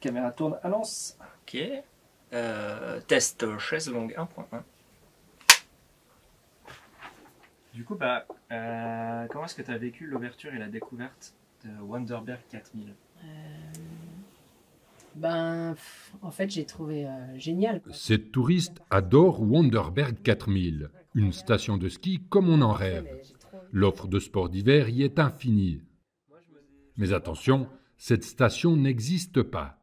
Caméra tourne, annonce. Ok. Test chaise longue 1.1. Du coup, comment est-ce que tu as vécu l'ouverture et la découverte de Wonderberg 4000? En fait, j'ai trouvé génial, quoi. Cette touriste adore Wonderberg 4000, une station de ski comme on en rêve. L'offre de sports d'hiver y est infinie. Mais attention, cette station n'existe pas.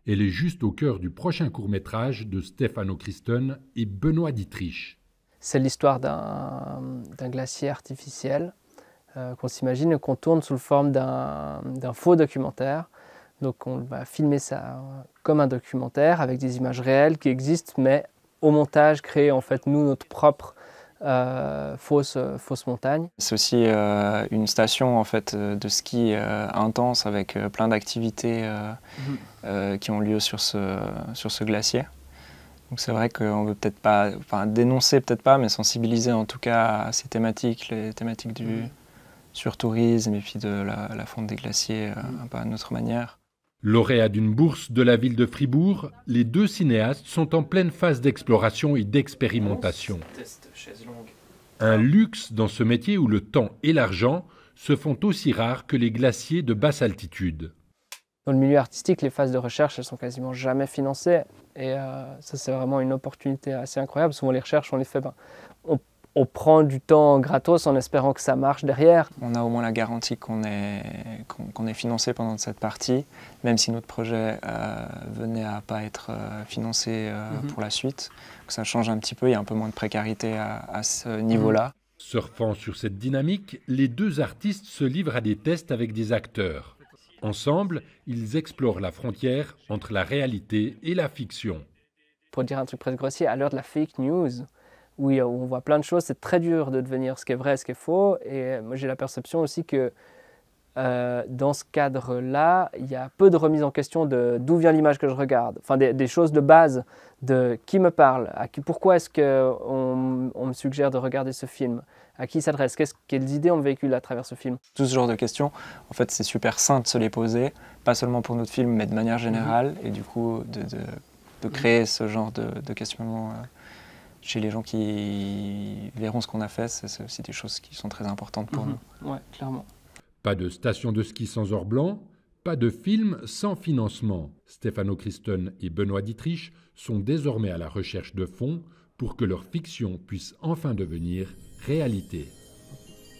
Elle est juste au cœur du prochain court-métrage de Stefano Christen et Benoît Dietrich. C'est l'histoire d'un glacier artificiel qu'on s'imagine et qu'on tourne sous la forme d'un faux documentaire. Donc on va filmer ça comme un documentaire avec des images réelles qui existent, mais au montage créer en fait nous notre propre fausse montagne. C'est aussi une station en fait de ski intense avec plein d'activités qui ont lieu sur ce glacier. Donc c'est vrai qu'on veut peut-être pas, dénoncer peut-être pas, mais sensibiliser en tout cas à ces thématiques, les thématiques du surtourisme et puis de la fonte des glaciers un peu à notre manière. Lauréats d'une bourse de la ville de Fribourg, les deux cinéastes sont en pleine phase d'exploration et d'expérimentation. Test chaise longue. Un luxe dans ce métier où le temps et l'argent se font aussi rares que les glaciers de basse altitude. Dans le milieu artistique, les phases de recherche, elles sont quasiment jamais financées. Et ça, c'est vraiment une opportunité assez incroyable. Souvent, les recherches, on les fait, on prend du temps gratos en espérant que ça marche derrière. On a au moins la garantie qu'on est financé pendant cette partie, même si notre projet venait à pas être financé pour la suite. Donc ça change un petit peu, il y a un peu moins de précarité à ce niveau-là. Surfant sur cette dynamique, les deux artistes se livrent à des tests avec des acteurs. Ensemble, ils explorent la frontière entre la réalité et la fiction. Pour dire un truc presque grossier, à l'heure de la fake news, où on voit plein de choses, c'est très dur de devenir ce qui est vrai, ce qui est faux. Et moi, j'ai la perception aussi que dans ce cadre-là, il y a peu de remise en question de d'où vient l'image que je regarde. Enfin, des choses de base, de qui me parle, pourquoi est-ce qu'on me suggère de regarder ce film, à qui il s'adresse, quelles idées on me véhicule à travers ce film. Tout ce genre de questions, en fait, c'est super sain de se les poser, pas seulement pour notre film, mais de manière générale, et du coup, de créer ce genre de questionnement chez les gens qui verront ce qu'on a fait, c'est aussi des choses qui sont très importantes pour nous. Ouais, clairement. Pas de station de ski sans or blanc, pas de film sans financement. Stefano Christen et Benoît Dietrich sont désormais à la recherche de fonds pour que leur fiction puisse enfin devenir réalité.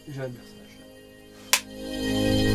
Jeune personnage.